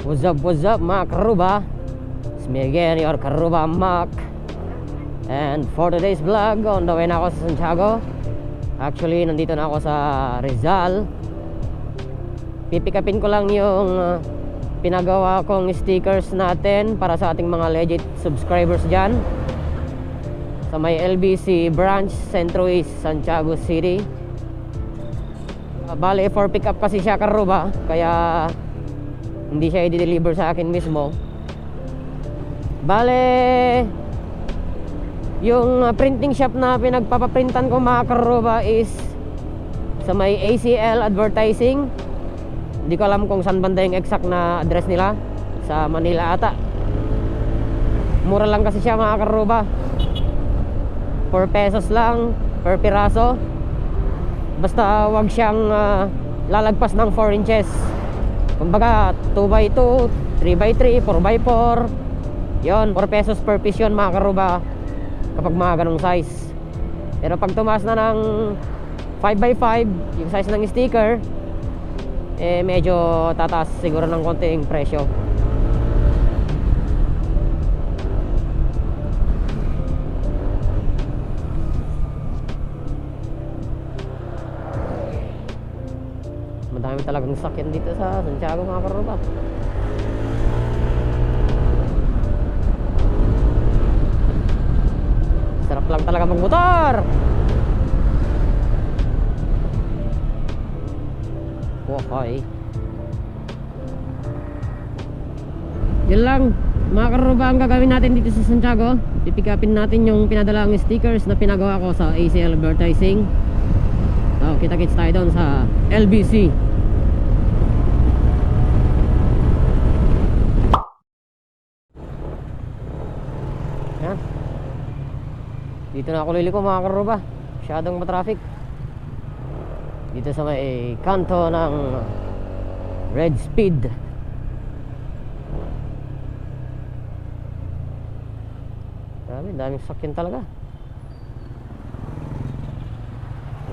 What's up mga karuba? It's me again, your karuba Mac. And for today's vlog, on the way na ako sa Santiago. Actually, nandito na ako sa Rizal. Pipikapin ko lang yung pinagawa kong stickers natin para sa ating mga legit subscribers dyan sa may LBC branch, Centro East, Santiago City. Bale, for pick up kasi siya karuba, kaya hindi siya i-deliver sa akin mismo. Bale, yung printing shop na pinagpapaprintan ko mga karuba is sa may ACL Advertising. Hindi ko alam kung saan banda yung exact na address nila. Sa Manila ata. Mura lang kasi siya mga karuba, 4 pesos lang per piraso. Basta wag siyang lalagpas ng 4 inches. Kumbaga 2x2, 3x3, 4x4. Yon, 4 pesos per piece yun mga karuba kapag mga ganong size. Pero pag tumaas na ng 5x5 yung size ng sticker, eh medyo tataas siguro ng konti yung presyo. Madami talagang sakyan dito sa Santiago mga karuba. Sarap lang talaga magmotor. Okay. Yun lang mga karuba ang gagawin natin dito sa Santiago. Pipikapin natin yung pinadalang stickers na pinagawa ko sa ACL Advertising. So, kita-kits tayo doon sa LBC. Yan. Dito na ako liliko mga karuba. Masyadong matraffic dito sa may kanto ng Red Speed. Daming sakyan talaga.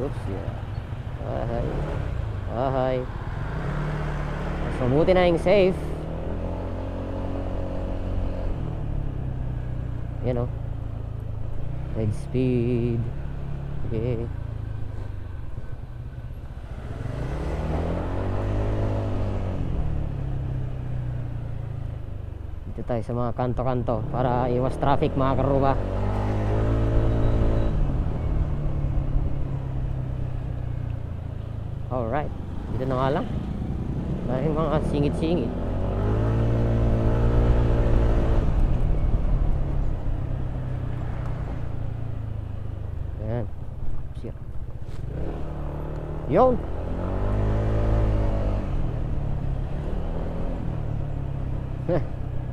Oops, yeah. Ahay. So buti na yung safe. You know, Red Speed. Okay. Dito tayo sa mga kanto-kanto para iwas traffic mga karuba. Alright, dito na nga lang. Dahil mga singit-singit. Ayan. Yun.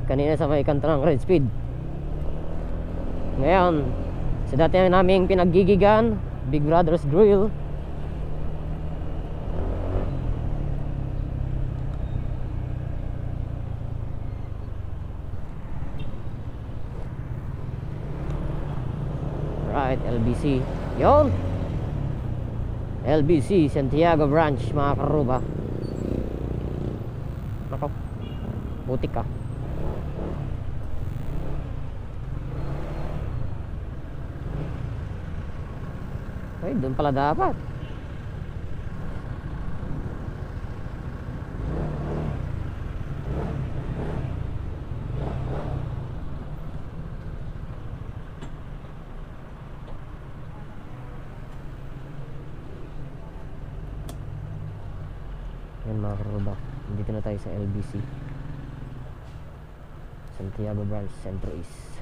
Kanina sa may kanto ng Red Speed. Ngayon sa dati naming pinaggigigan, Big Brothers Grill. Right, LBC. Yun, LBC Santiago branch mga karuba. Nako, butik ka. Ay, doon pala dapat. Yan mga karuba, dito na tayo sa LBC Santiago branch, Centro East.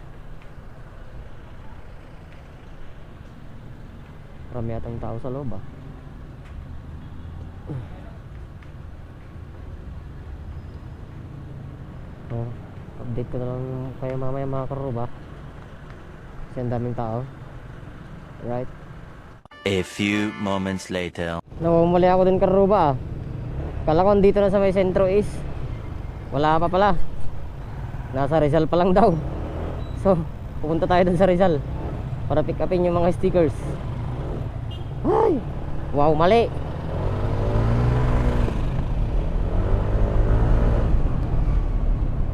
Marami atang tao sa loob ah. Update ko na lang kayo mamaya mga karuba kasi ang daming tao. Right. A few moments later. Namumuli ako din karuba ah. Kala ko dito na sa may Centro East. Wala pa pala. Nasa Rizal pa lang daw. So pupunta tayo dun sa Rizal para pick upin yung mga stickers. Ay, wow, mali.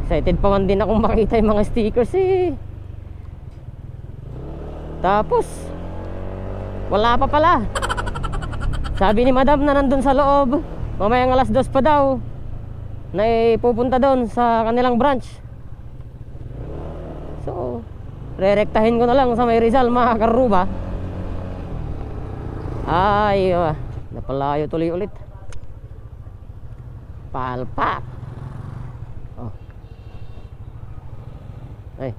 Excited pa man din akong makita yung mga stickers eh. Tapos wala pa pala. Sabi ni madam na nandun sa loob, mamayang alas 2 pa daw na pupunta doon sa kanilang branch. So rerektahin ko na lang sa may Rizal mga karuba. Ay napalayo tuloy ulit. Palpak. Oh. Ay.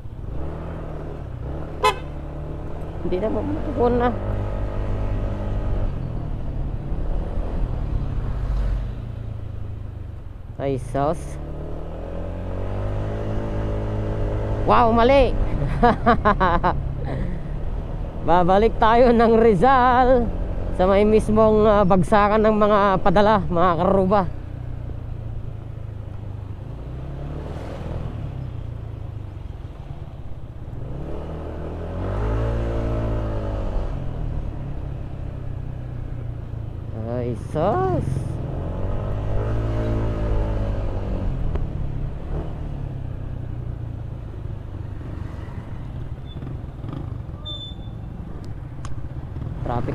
Hindi na mapupunan na. Ay sus. Wow, mali. Babalik tayo ng Rizal sa may mismong bagsakan ng mga padala mga karuba. Ay sus.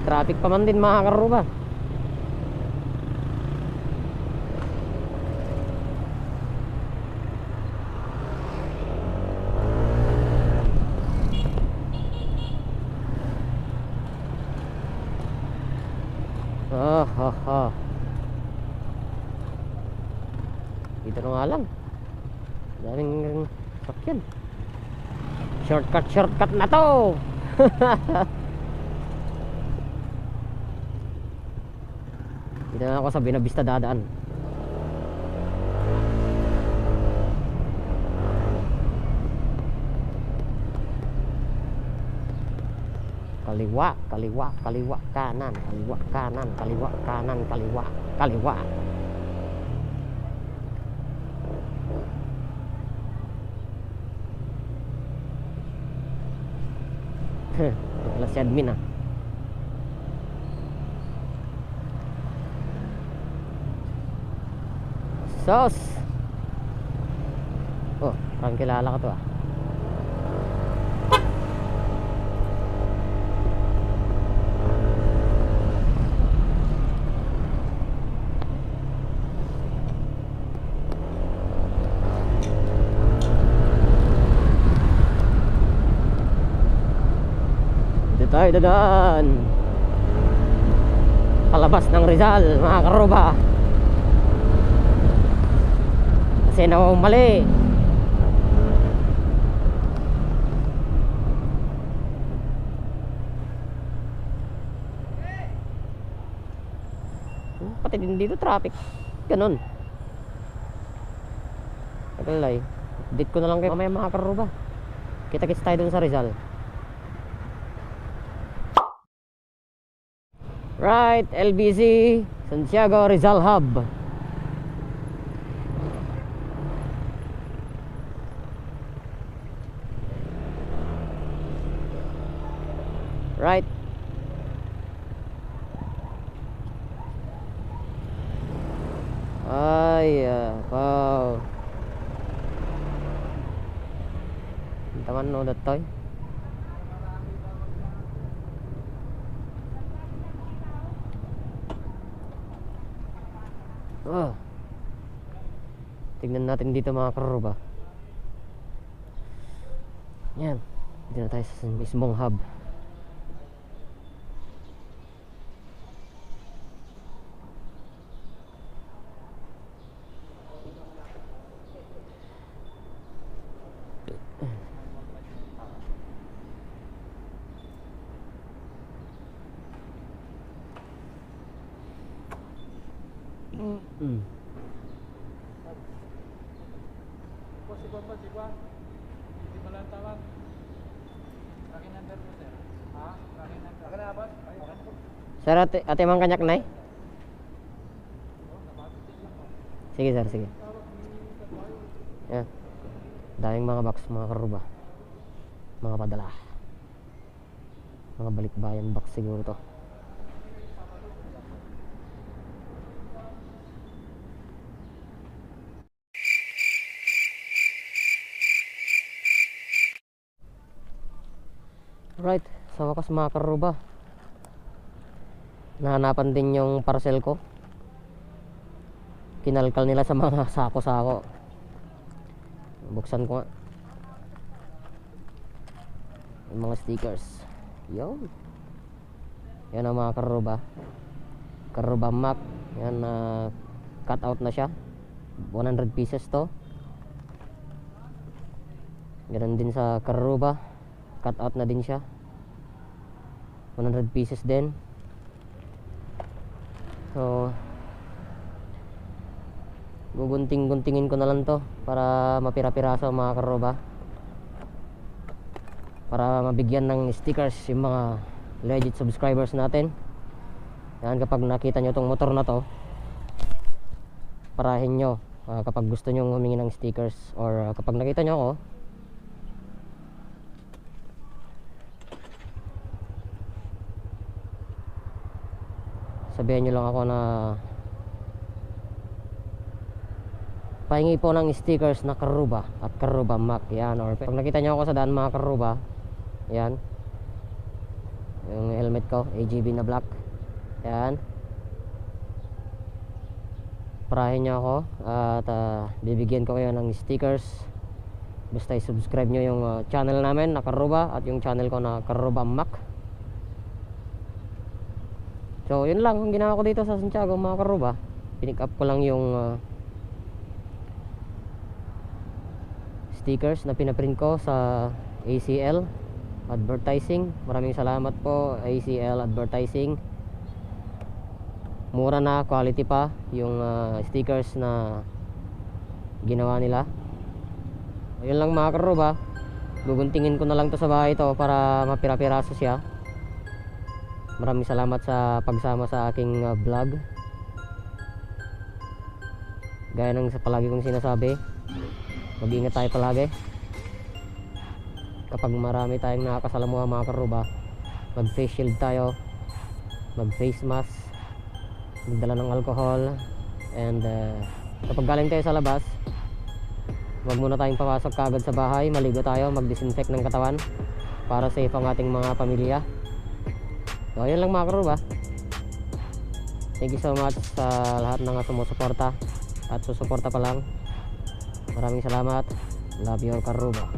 Traffic pa man din mga karuba. Dito na nga lang. Daming sakyan. Shortcut na to. Dito na ako sa Binavista dadaan. Kaliwa, kaliwa, kaliwa, kanan, kaliwa, kanan, kaliwa, kanan, kaliwa, kaliwa. Wala si admin ah. Sos. Oh, parang kilala ka to ah. Dito tayo dadaan. Palabas ng Rizal mga karuba. Kasi nawang mali. Pati din dito traffic. Ganun. Tagalay. Update ko na lang kayo mamaya mga karuba. Kita-kits tayo dun sa Rizal. Right, LBC Santiago Rizal Hub. Right. Ay, wow. Taman no datoy. Oh. Tignan natin dito mga karuba. Yan. Dito na tayo sa mismong hub. Sir, ate mang kanyak nay? Sige sir, sige. Yan. Daming mga box, mga karuba. Mga padala. Mga balikbayan box siguro to. Right, sa wakas mga karuba, nahanapan din yung parcel ko. Kinalkal nila sa mga sako-sako. Buksan ko nga yung mga stickers. Yun. Yan ang mga karuba. Karuba Mac. Yan, cut out na siya. 100 pieces to. Ganun din sa karuba, cut out na din siya. 100 pieces din. So gugunting-guntingin ko na lang to para mapira-piraso mga karoba, para mabigyan ng stickers yung mga legit subscribers natin. Yan, kapag nakita nyo tong motor na to, parahin nyo kapag gusto nyo humingi ng stickers, or kapag nakita nyo ako, sabihin nyo lang ako na pahingi po ng stickers na Karuba at Karuba Mac. Yan, or pag nakita nyo ako sa daan mga Karuba, yan yung helmet ko, AGB na black. Yan, parahin nyo ako at bibigyan ko kayo ng stickers. Basta i-subscribe nyo yung channel namin na Karuba at yung channel ko na Karuba Mac. So yun lang ang ginawa ko dito sa Santiago mga karuba. Pinick up ko lang yung stickers na pinaprint ko sa ACL Advertising. Maraming salamat po ACL Advertising. Mura na, quality pa yung stickers na ginawa nila. Yun lang mga karuba. Guguntingin ko na lang to sa bahay to para mapira-piraso siya. Maraming salamat sa pagsama sa aking vlog. Gaya ng sa palagi kong sinasabi, mag-ingat tayo palagi. Kapag marami tayong nakakasalamuha mga karuba, mag face shield tayo, mag face mask, magdala ng alcohol, and kapag galing tayo sa labas, wag muna tayong papasok kaagad sa bahay. Maligo tayo, mag-disinfect ng katawan para safe ang ating mga pamilya. So yun lang mga karuba. Thank you so much sa lahat ng sumusuporta at susuporta pa lang. Maraming salamat. Love your karuba.